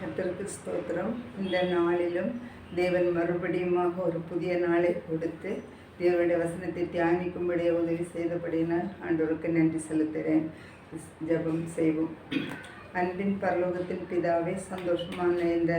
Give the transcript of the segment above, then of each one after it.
கர்த்தருக்கு ஸ்தோத்திரம். இந்த நாளிலும் தேவன் மறுபடியுமாக ஒரு புதிய நாளை கொடுத்து தேவனுடைய வசனத்தை தியானிக்கும்படியே உதவி செய்தபடியினால் ஆண்டவருக்கு நன்றி செலுத்துகிறேன். ஜெபம் செய்வோம். அன்பின் பரலோகத்தின் பிதாவே, சந்தோஷமான இந்த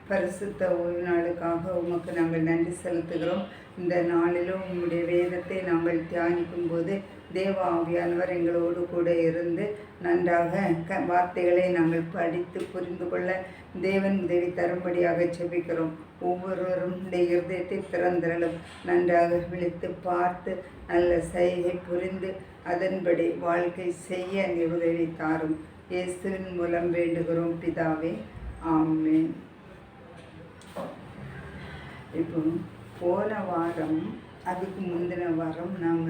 பரிசுத்த ஓய்வு நாளுக்காக உமக்கு நாங்கள் நன்றி செலுத்துகிறோம். இந்த நாளிலும் உம்முடைய வேதத்தை நாங்கள் தியானிக்கும் போது தேவ ஆவியானவர் எங்களோடு கூட இருந்து நன்றாக வார்த்தைகளை நாங்கள் படித்து புரிந்து கொள்ள தேவன் உதவி தரும்படியாக செபிக்கிறோம். ஒவ்வொருவரும் இந்த இருதயத்தை திறந்திரலும் நன்றாக விழித்து பார்த்து நல்ல செய்கை புரிந்து அதன்படி வாழ்க்கை செய்ய நீ உதவி தாரும். இயேசுவின் மூலம் வேண்டுகிறோம் பிதாவே, ஆமென். இப்போ போன வாரம் அதுக்கு முந்தின வாரம் நாம்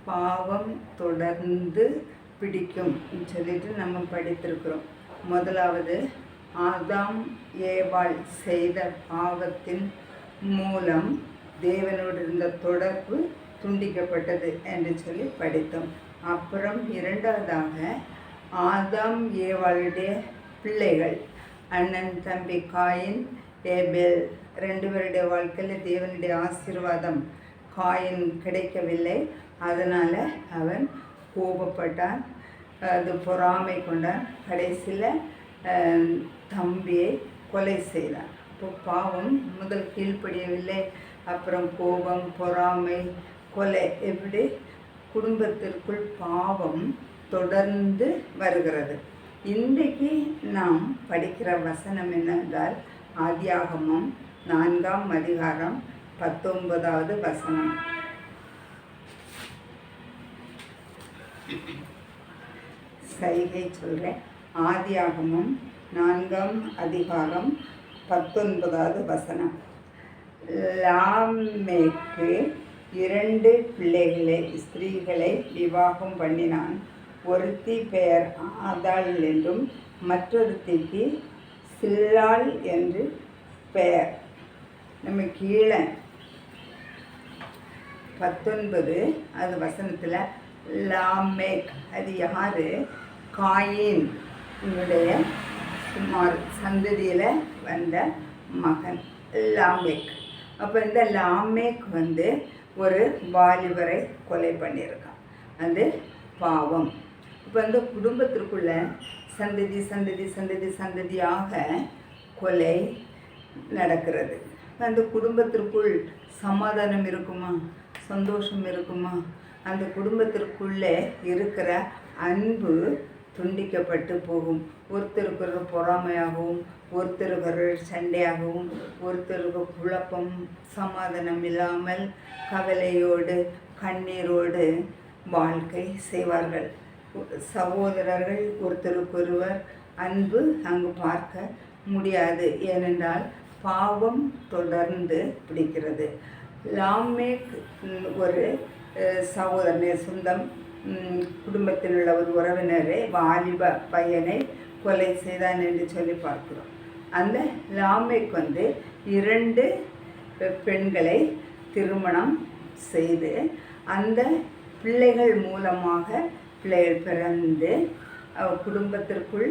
பாவம் தொடர்ந்து பிடிக்கும் சொல்லிட்டு நம்ம படித்திருக்கிறோம். முதலாவது ஆதாம் ஏவாள் செய்த பாவத்தின் மூலம் தேவனோடு இருந்த தொடர்பு துண்டிக்கப்பட்டது என்று சொல்லி படித்தோம். அப்புறம் இரண்டாவதாக ஆதாம் ஏவாளுடைய பிள்ளைகள் அண்ணன் தம்பி காயின் ஏபேல் ரெண்டு பேருடைய வாழ்க்கையில் தேவனுடைய ஆசீர்வாதம் காயின் கிடைக்கவில்லை. அதனால் அவன் கோபப்பட்டான், அது பொறாமை கொண்டான். கடைசியில் தம்பியை கொலை செய்தான். இப்போ பாவம் முதல் கீழ்ப்படியவில்லை, அப்புறம் கோபம், பொறாமை, கொலை, எப்படி குடும்பத்திற்குள் பாவம் தொடர்ந்து வருகிறது. இன்றைக்கு நாம் படிக்கிற வசனம் என்னென்றால் ஆதியாகமம் 4ஆம் அதிகாரம் 19வது வசனம். சைகை சொல்கிறேன். ஆதியாகமம் 4ஆம் அதிகாரம் 19வது வசனம். லாமேக்கு 2 பிள்ளைகளை ஸ்திரீகளை விவாகம் பண்ணினான். ஒருத்தி பெயர் ஆதாள் என்றும் மற்றொருத்திக்கு சில்லாள் என்று பெயர். நம்ம கீழே 19 அது வசனத்தில் லாமேக் அது யார்? காயின் இவனுடைய சுமார் சந்ததியில் வந்த மகன் லாமேக். அப்போ இந்த லாமேக் ஒரு வாலிபரை கொலை பண்ணியிருக்கான். அது பாவம். இப்போ இந்த குடும்பத்திற்குள்ள சந்ததி சந்ததி சந்ததி சந்ததியாக கொலை நடக்கிறது. அந்த குடும்பத்திற்குள் சமாதானம் இருக்குமா? சந்தோஷம் இருக்குமா? அந்த குடும்பத்திற்குள்ளே இருக்கிற அன்பு துண்டிக்கப்பட்டு போகும். ஒருத்தருக்கு பொறாமையாகவும், ஒருத்தருக்கு சண்டையாகவும், ஒருத்தருக்கு குழப்பம், சமாதானம் இல்லாமல் கவலையோடு கண்ணீரோடு வாழ்க்கை செய்வார்கள். சகோதரர்கள் ஒருத்தருக்கொருவர் அன்பு அங்கு பார்க்க முடியாது. ஏனென்றால் பாவம் தொடர்ந்து பிடிக்கிறது. லாமேக் ஒரு சகோதரனை, சொந்தம் குடும்பத்தில் உள்ள ஒரு உறவினரை, வாலிப பையனை கொலை செய்தான் என்று சொல்லி பார்க்கிறோம். அந்த லாமேக் 2 பெண்களை திருமணம் செய்து அந்த பிள்ளைகள் மூலமாக பிள்ளைகள் பிறந்து குடும்பத்திற்குள்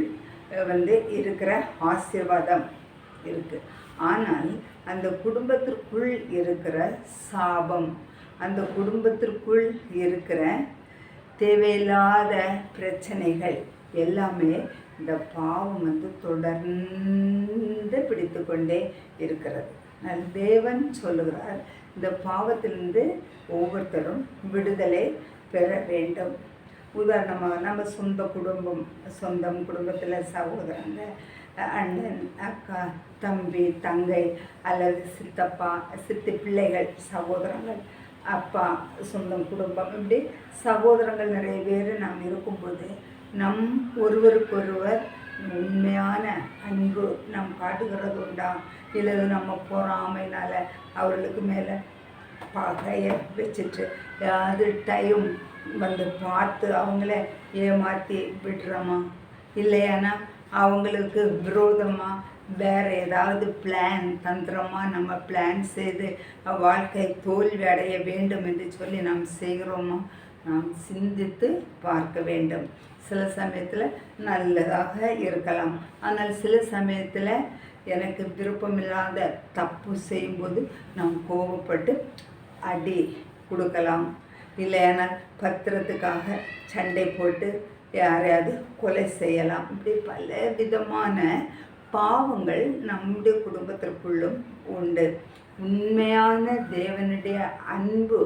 இருக்கிற ஆசீர்வாதம் இருக்குது. ஆனால் அந்த குடும்பத்திற்குள் இருக்கிற சாபம், அந்த குடும்பத்திற்குள் இருக்கிற தேவையில்லாத பிரச்சனைகள் எல்லாமே இந்த பாவம் தொடர்ந்து பிடித்து கொண்டே இருக்கிறது. தேவன் சொல்லுகிறார், இந்த பாவத்திலிருந்து ஒவ்வொருத்தரும் விடுதலை பெற வேண்டும். உதாரணமாக நம்ம சொந்தம் குடும்பத்தில் சகோதரங்க, அண்ணன், அக்கா, தம்பி, தங்கை அல்லது சித்தப்பா, சித்தி பிள்ளைகள், சகோதரங்கள், அப்பா, சொந்தம் குடும்பம், இப்படி சகோதரங்கள் நிறைய பேர் நாம் இருக்கும்போது நம் ஒருவருக்கொருவர் உண்மையான அன்பு நாம் காட்டுகிறது உண்டா? இல்லது நம்ம பொறாமைனால் அவர்களுக்கு மேலே பகையை வச்சுட்டு அது டைம் பார்த்து அவங்கள ஏமாற்றி விடுறோமா? இல்லையானா அவங்களுக்கு விரோதமாக வேறு ஏதாவது பிளான் தந்திரமாக நம்ம பிளான் செய்து வாழ்க்கை தோல்வி அடைய வேண்டும் என்று சொல்லி நாம் செய்கிறோமா? நாம் சிந்தித்து பார்க்க வேண்டும். சில சமயத்தில் நல்லதாக இருக்கலாம், ஆனால் சில சமயத்தில் எனக்கு விருப்பமில்லாத தப்பு செய்யும்போது நாம் கோபப்பட்டு அடி கொடுக்கலாம். இல்லைன்னா பத்திரத்துக்காக சண்டை போட்டு யாரையாவது கொலை செய்யலாம். இப்படி பல விதமான பாவங்கள் நம்முடைய குடும்பத்திற்குள்ளும் உண்டு. உண்மையான தேவனுடைய அன்பு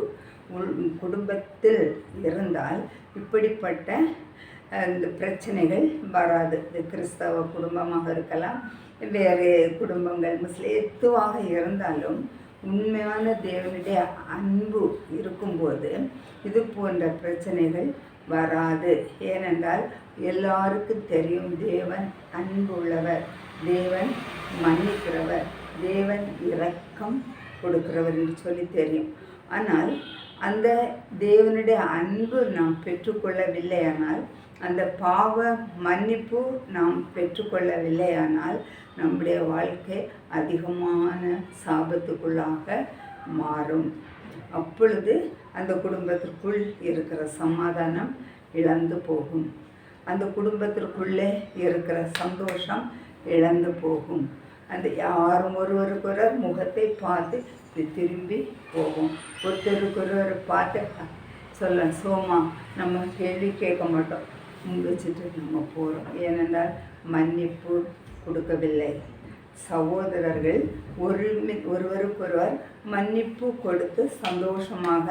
குடும்பத்தில் இருந்தால் இப்படிப்பட்ட இந்த பிரச்சனைகள் வராது. இது கிறிஸ்தவ குடும்பமாக இருக்கலாம், வேறு குடும்பங்கள், முஸ்லிம், எதுவாக இருந்தாலும் உண்மையான தேவனுடைய அன்பு இருக்கும்போது இது போன்ற பிரச்சனைகள் வராது. ஏனென்றால் எல்லாருக்கும் தெரியும், தேவன் அன்புள்ளவர், தேவன் மன்னிக்கிறவர், தேவன் இரக்கம் கொடுக்கிறவர் என்று சொல்லி தெரியும். ஆனால் அந்த தேவனுடைய அன்பு நாம் பெற்றுக்கொள்ளவில்லையானால், அந்த பாவ மன்னிப்பு நாம் பெற்றுக்கொள்ளவில்லையானால் நம்முடைய வாழ்க்கை அதிகமான சாபத்துக்குள்ளாக மாறும். அப்பொழுது அந்த குடும்பத்திற்குள் இருக்கிற சமாதானம் இழந்து போகும். அந்த குடும்பத்திற்குள்ளே இருக்கிற சந்தோஷம் இழந்து போகும். அந்த யாரும் ஒருவருக்கொருவர் முகத்தை பார்த்து திரும்பி போகும். ஒருத்தருக்கொருவர் பார்த்து சொல்ல சோமா நம்ம கேள்வி கேட்க மாட்டோம், வச்சுட்டு நம்ம போகிறோம். ஏனென்றால் மன்னிப்பு கொடுக்கவில்லை. சகோதரர்கள் ஒருவருக்கொருவர் மன்னிப்பு கொடுத்து சந்தோஷமாக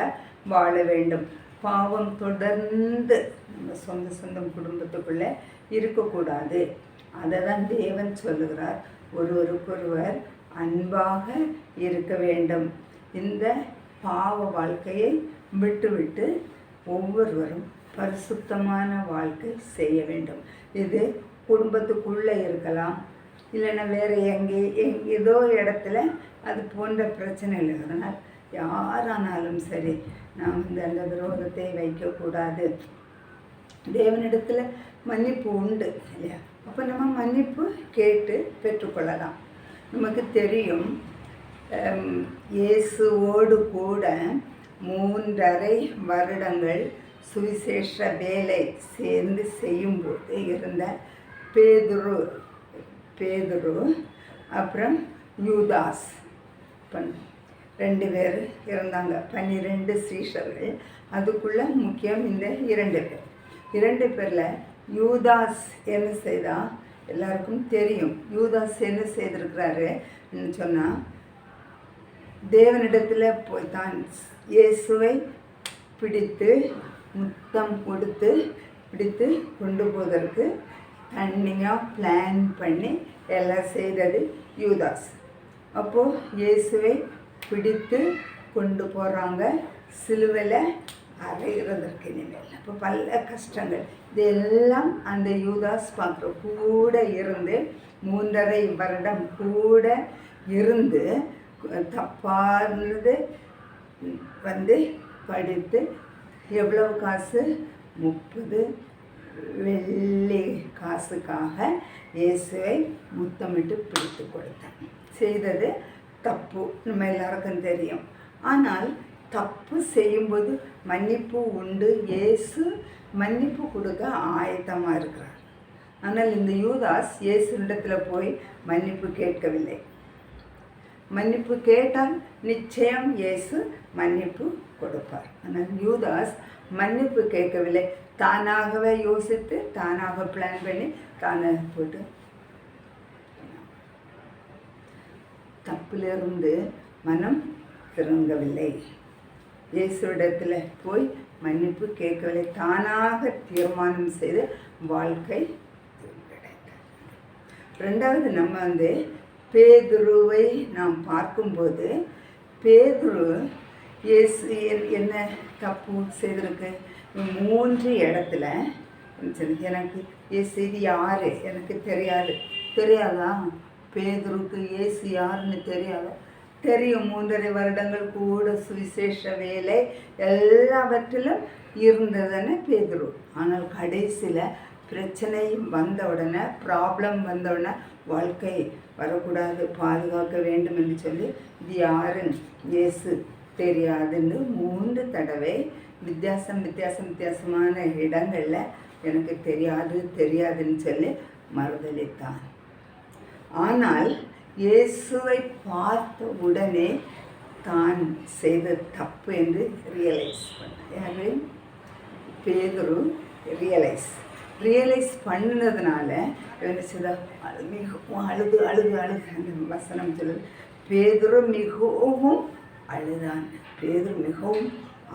வாழ வேண்டும். பாவம் தொடர்ந்து நம்ம சொந்த குடும்பத்துக்குள்ளே இருக்கக்கூடாது. அதை தான் தேவன் சொல்லுகிறார், ஒருவருக்கொருவர் அன்பாக இருக்க வேண்டும். இந்த பாவ வாழ்க்கையை விட்டுவிட்டு ஒவ்வொருவரும் பரிசுத்தமான வாழ்க்கை செய்ய வேண்டும். இது குடும்பத்துக்குள்ளே இருக்கலாம், இல்லைன்னா வேறு ஏதோ இடத்துல அது போன்ற பிரச்சனைகள் இருக்கிறதுனால யாரானாலும் சரி நாம் அந்த விரோதத்தை வைக்கக்கூடாது. தேவனிடத்தில் மன்னிப்பு உண்டு இல்லையா? அப்போ நம்ம மன்னிப்பு கேட்டு பெற்றுக்கொள்ளலாம். நமக்கு தெரியும், இயேசுவோடு கூட 3.5 வருடங்கள் சுவிசேஷ வேலை சேர்ந்து செய்யும்போது இருந்த பேதுரு அப்புறம் யூதாஸ் 2 பேர் இருந்தாங்க. 12 சீஷர்கள். அதுக்குள்ளே முக்கியம் இந்த 2 பேர். 2 பேரில் யூதாஸ் என்ன செய்தா எல்லாருக்கும் தெரியும். யூதாஸ் என்ன செய்திருக்கிறாரு சொன்னால், தேவனிடத்தில் போய் தான் இயேசுவை பிடித்து முத்தம் கொடுத்து பிடித்து கொண்டு போவதற்கு தனியாக பிளான் பண்ணி எல்லாம் செய்தது யூதாஸ். அப்போது இயேசுவை பிடித்து கொண்டு போகிறாங்க, சிலுவையில் அறையிறதற்கு இனிமேல். அப்போ பல கஷ்டங்கள் இதெல்லாம் அந்த யூதாஸ் பார்க்குற கூட இருந்து 3.5 வருடம் கூட இருந்து தப்பானது படித்து எவ்வளவு காசு? 30 வெள்ளி காசுக்காக இயேசுவை முத்தமிட்டு பிடித்து கொடுத்தேன். செய்தது தப்பு, நம்ம எல்லாருக்கும் தெரியும். ஆனால் தப்பு செய்யும்போது மன்னிப்பு உண்டு. இயேசு மன்னிப்பு கொடுக்க ஆயத்தமாக இருக்கிறார். ஆனால் இந்த யூதாஸ் இயேசுனிடத்தில் போய் மன்னிப்பு கேட்கவில்லை. மன்னிப்பு கேட்டால் நிச்சயம் இயேசு மன்னிப்பு கொடுப்பார். ஆனால் யூதாஸ் மன்னிப்பு கேட்கவில்லை. தானாகவே யோசித்து தானாக பிளான் பண்ணி தானே போட்டு தப்பிலிருந்து மனம் திரும்பவில்லை. இயேசுவிடத்தில் போய் மன்னிப்பு கேட்கவில்லை. தானாக தீர்மானம் செய்து வாழ்க்கை கிடைத்தது. 2வது நம்ம பேதுருவை நாம் பார்க்கும்போது, பேதுரு இயேசு என்ன தப்பு செய்திருக்கு? 3 இடத்துல எனக்கு இயேசு இது யார் எனக்கு தெரியாதா? பேதுருக்கு இயேசு யாருன்னு தெரியாதா? தெரியும். 3.5 வருடங்கள் கூட சுவிசேஷ வேலை எல்லாவற்றிலும் இருந்ததுன்னு பேதுரு. ஆனால் கடைசியில் பிரச்சனை வந்த உடனே, ப்ராப்ளம் வந்த உடனே வாழ்க்கை வரக்கூடாது, பாதுகாக்க வேண்டும் என்று சொல்லி இது யாருன்னு இயேசு தெரியாதுன்னு 3 தடவை வித்தியாசமான இடங்களில் எனக்கு தெரியாதுன்னு சொல்லி மறுதளித்தான். ஆனால் இயேசுவை பார்த்த உடனே தான் செய்த தப்பு என்று ரியலைஸ் பண்ண பேதுரு ரியலைஸ் பண்ணினதுனால என்ன செய்த மிகவும் அழுது அந்த வசனம் சொல்லுது, பேதுரு மிகவும் அழுதான். பேதுரு மிகவும்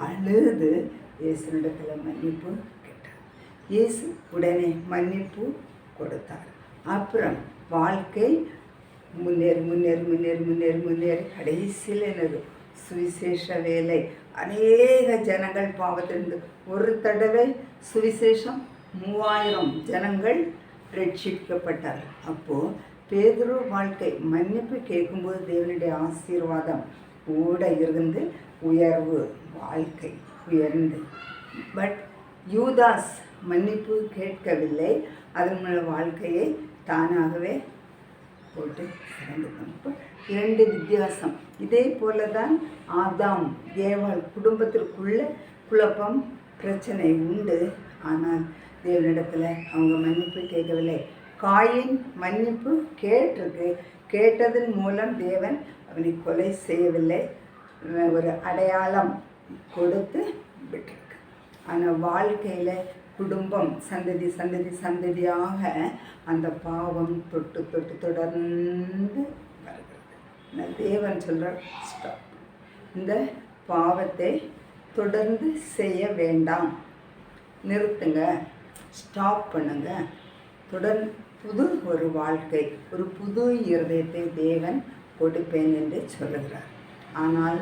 அழுது இயேசுனிடத்தில் மன்னிப்பு கேட்டார். இயேசு உடனே மன்னிப்பு கொடுத்தார். அப்புறம் வாழ்க்கை முன்னேறி கடைசியில் என்னது சுவிசேஷ வேலை. அநேக ஜனங்கள் பாவத்திலிருந்து ஒரு தடவை சுவிசேஷம் 3000 ஜனங்கள் ரட்சிக்கப்பட்டார்கள். அப்போது பேதுரு வாழ்க்கை மன்னிப்பு கேட்கும்போது தேவனுடைய ஆசீர்வாதம் கூட இருந்து வாழ்க்கை உயர்ந்து. பட் யூதாஸ் மன்னிப்பு கேட்கவில்லை. அதன் வாழ்க்கையை தானாகவே போட்டு சிறந்துக்கணும். 2 வித்தியாசம். இதே போல தான் ஆதாம் ஏவாள் குடும்பத்திற்குள்ள குழப்பம் பிரச்சனை உண்டு. ஆனால் தேவனிடத்தில் அவங்க மன்னிப்பு கேட்கவில்லை. காயின் மன்னிப்பு கேட்டதன் மூலம் தேவன் அவனை கொலை செய்யவில்லை, ஒரு அடையாளம் கொடுத்து விட்டுருக்கு. ஆனால் வாழ்க்கையில் குடும்பம் சந்ததியாக அந்த பாவம் தொட்டு தொடர்ந்து வருகிறது. தேவன் சொல்கிறார், ஸ்டாப், இந்த பாவத்தை தொடர்ந்து செய்ய வேண்டாம், நிறுத்துங்க, ஸ்டாப் பண்ணுங்க, புது ஒரு வாழ்க்கை, ஒரு புது இருதயத்தை தேவன் கொடுப்பேன் என்று சொல்லுகிறார். ஆனால்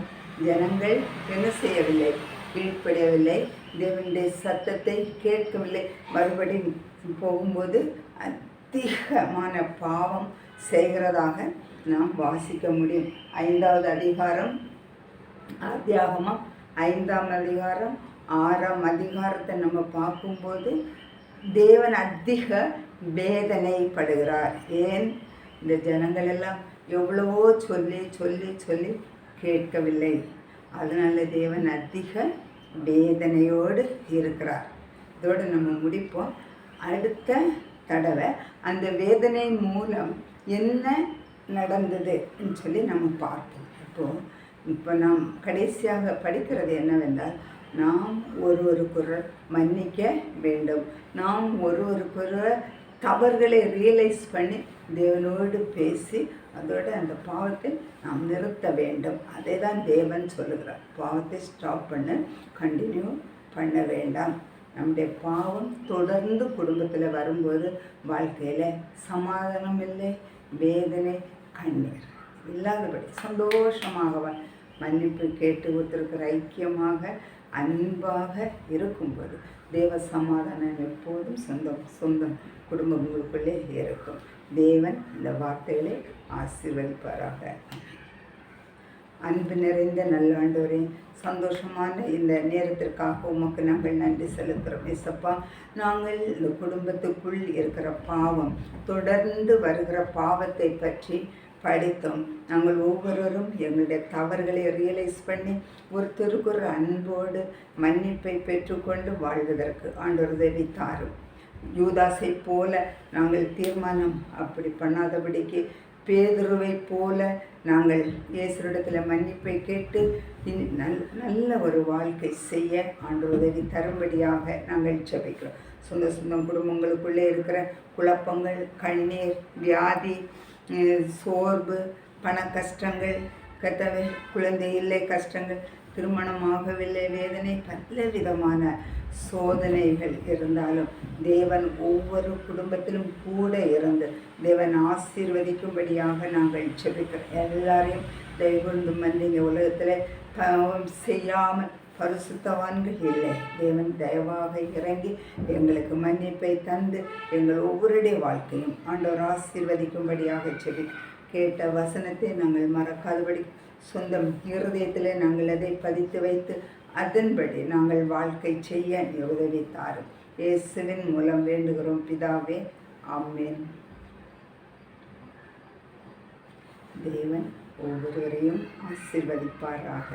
ஜனங்கள் என்ன செய்யவில்லை? கீழ்ப்படியவில்லை, தேவனுடைய சத்தத்தை கேட்கவில்லை. மறுபடியும் போகும்போது அதிகமான பாவம் செய்கிறதாக நாம் வாசிக்க முடியும். 5வது அதிகாரம் ஆதியாகமம் 5ஆம் அதிகாரம் 6ஆம் அதிகாரத்தை நம்ம பார்க்கும்போது தேவன் அதிக வேதனைப்படுகிறார். ஏன்? இந்த ஜனங்கள் எல்லாம் எவ்வளவோ சொல்லி கேட்கவில்லை. அதனால தேவன் அதிக வேதனையோடு இருக்கிறார். இதோடு நம்ம முடிப்போம். அடுத்த தடவை அந்த வேதனை மூலம் என்ன நடந்ததுன்னு சொல்லி நம்ம பார்ப்போம். இப்போ நாம் கடைசியாக படிக்கிறது என்னவென்றால், நாம் ஒருவருக்கொருவர் மன்னிக்க வேண்டும். நாம் ஒருவருக்கொருவர் தவறுகளை ரியலைஸ் பண்ணி தேவனோடு பேசி அதோடு அந்த பாவத்தை நாம் நிறுத்த வேண்டும். அதை தான் தேவன் சொல்லுகிறார். பாவத்தை ஸ்டாப் பண்ண, கண்டினியூ பண்ண வேண்டாம். நம்முடைய பாவம் தொடர்ந்து குடும்பத்தில் வரும்போது வாழ்க்கையில் சமாதானம் இல்லை, வேதனை, கண்ணீர் இல்லாதபடி சந்தோஷமாக மன்னிப்பு கேட்டு ஒருத்தருக்கு ஐக்கியமாக அன்பாக இருக்கும்போது தேவ சமாதானம் எப்போதும் சொந்தம் குடும்பங்களுக்குள்ளே இருக்கும். தேவன் இந்த வார்த்தைகளை ஆசீர்வதிப்பாராக. அன்பு நிறைந்த நல்லாண்டவரே, சந்தோஷமான இந்த நேரத்திற்காக உமக்கு நாங்கள் நன்றி செலுத்துகிறோம். ஏசப்பா, நாங்கள் இந்த குடும்பத்துக்குள் இருக்கிற பாவம், தொடர்ந்து வருகிற பாவத்தை பற்றி படித்தோம். நாங்கள் ஒவ்வொருவரும் எங்களுடைய தவறுகளை ரியலைஸ் பண்ணி ஒருத்தருக்கு ஒரு அன்போடு மன்னிப்பை பெற்றுக்கொண்டு வாழ்வதற்கு ஆண்டவர் உதவி தாரும். யூதாசை போல நாங்கள் தீர்மானம் அப்படி பண்ணாதபடிக்கு பேதுருவை போல நாங்கள் இயேசுவிடத்தில் மன்னிப்பை கேட்டு நல்ல ஒரு வாழ்க்கை செய்ய ஆண்டவர் உதவி தரும்படியாக நாங்கள் ஜெபிக்கிறோம். சொந்தம் குடும்பங்களுக்குள்ளே இருக்கிற குழப்பங்கள், கண்ணீர், வியாதி, சோர்வு, பண கஷ்டங்கள், கத்தவை குழந்தை இல்லை கஷ்டங்கள், திருமணமாகவில்லை வேதனை, பல விதமான சோதனைகள் இருந்தாலும் தேவன் ஒவ்வொரு குடும்பத்திலும் கூட இருந்து தேவன் ஆசீர்வதிக்கும்படியாக நாங்கள் ஜெபிக்கிறோம். எல்லாரையும் தெய்வந்து மன்னிங்க. உலகத்தில் பாவம் செய்யாமல் பரிசுத்தவான்கள் இல்லை. தேவன் தயவாக இறங்கி எங்களுக்கு மன்னிப்பை தந்து எங்கள் ஒவ்வொருடைய வாழ்க்கையும் ஆண்டவர் ஆசீர்வதிக்கும்படியாக கேட்ட வசனத்தை நாங்கள் மறக்காதபடி சொந்தம் இருதயத்தில் நாங்கள் அதை பதித்து வைத்து அதன்படி நாங்கள் வாழ்க்கை செய்ய உதவி தாரும். இயேசுவின் மூலம் வேண்டுகிறோம் பிதாவே, ஆமென். தேவன் ஒவ்வொருவரையும் ஆசீர்வதிப்பாராக.